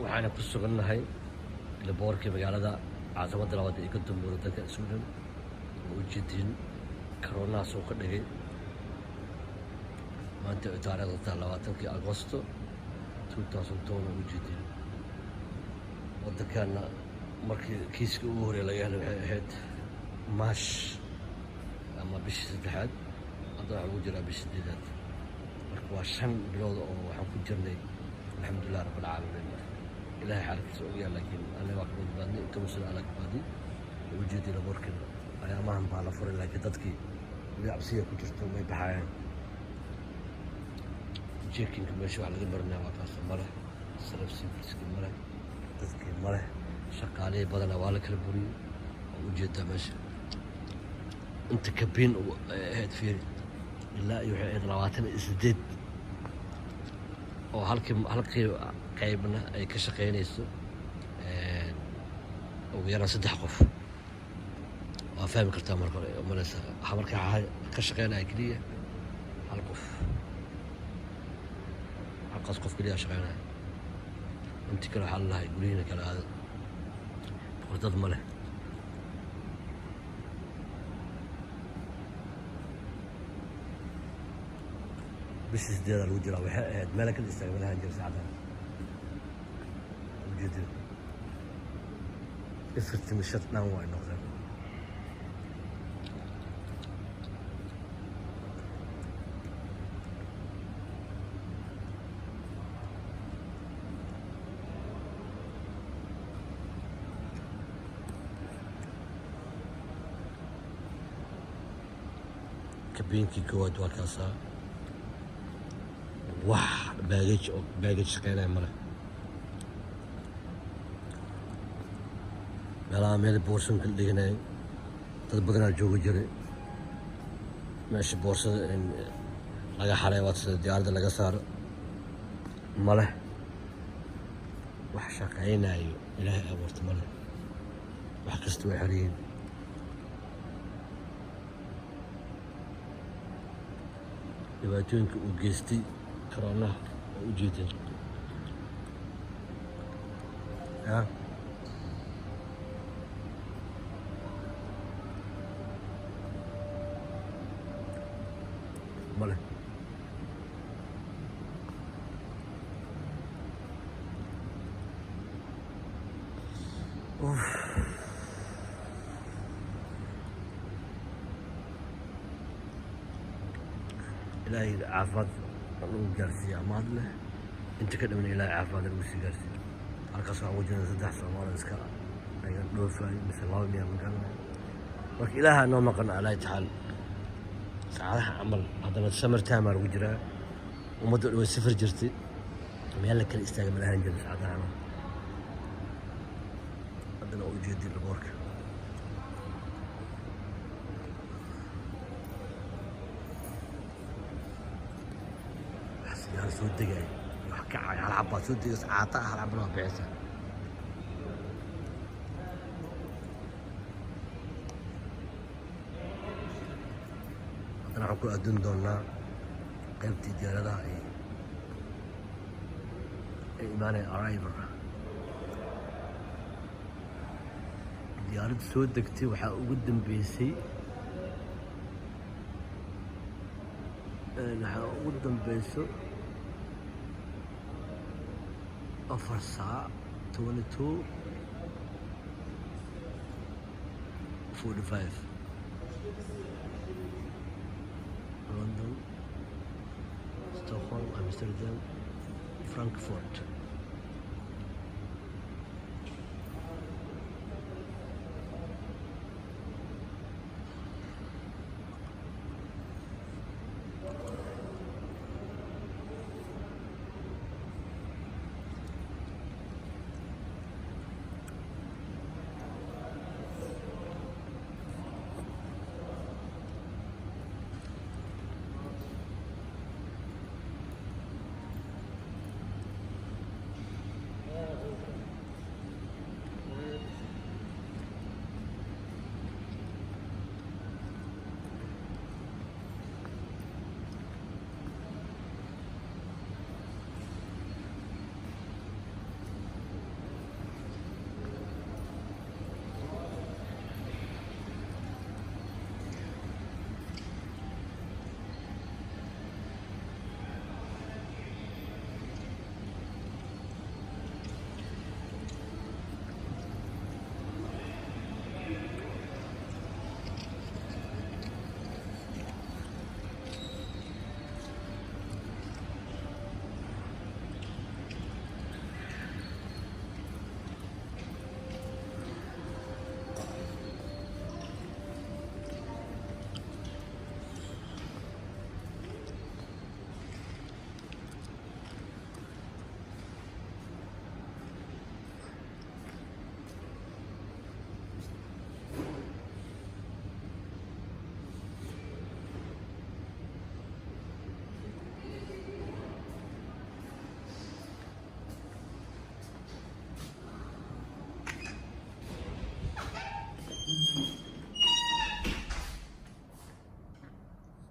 waxaana ku sugannahay laboorkii magaalada caasimada labaad ee ka dambeeyay waddanka Sweden oo ujeedin corona soo ka dhigay maanta taariikhda 20 Agoosto 2010 ujeedin waddankana markii kiiska ugu horeeyay laga helay waxay ahayd March ama bishii saddexaad hadda waxaa ugu jiraa bishii sideedaad marka waa 5 bilood oo waxaan ku jirnay alxamdulilah rabbil caalamiin ilaahay xaalkiisa og yahay laakiin alle waa ka badbaadnay inta musul ala ka baadi ujeedin laboorkina ayaamahan baa la furay laakiin dadkii weli cabsiya ku jirto way baxayaan jeekinka meesha wax laga baranaya waa kaas male salaf sifiiska male dadkii male shaqaale badan waa la kala buriyay ujeedda meesha inta kabin ahayd fiiri ilaa iyo waxay ahayd 28 oo halkii qaybna ay ka shaqeynayso ugu yaraan 3 qof waa fahmi kartaa marka hore malaysa markaa ka shaqeynaya keliya 1 qof halkaas qof keliya shaqeynaya intii kale waxaa lalahay guryihiina kala aada dad ma leh bishii sideedaa lagu jiraa waxay ahayd meel kala istaagay meelahan jira saacadaha ujeedin ifirtimi shad dhan waa noqdeen kabiinkii koowaad waa kaasaa wax baagaj shaqeynaya male meelaha meel boorsan kala dhiganayay dad badanaa jooga jiray meesha boorsada laga xalay waa sida diyaaradda laga saaro male wax shaqeynayo ilaahay abuurta male wax kasta way xariyin dhibaatooyinka uu geystay corona oo ujeedin ya male إلهي عافاد الله جالسي عماد له أنت كده من إلهي عافاد المسي جالسي القصة وجهنا سدح صومال إسكا أيضا نوفاي مثل الله اللي مكاننا لك إلهي أنه مقنع على يتحال ساعة عمل هذا السمر تامر وجرا ومدة والسفر جرتي ميال لك الاستاجة من الهنجل ساعة عمل عندنا وجودي البورك يعني سود دقاي وحكى على العباد سود دقاي عطاها على العباد بعيسى أنا حكوا أدون دونا قيمتي ديالها إيماني أرايبر ديارة سود دقتي وحا قدم بيسي waxaa ugu dambeyso 4 saac 22:45 London, Stockholm, Amsterdam, Frankfurt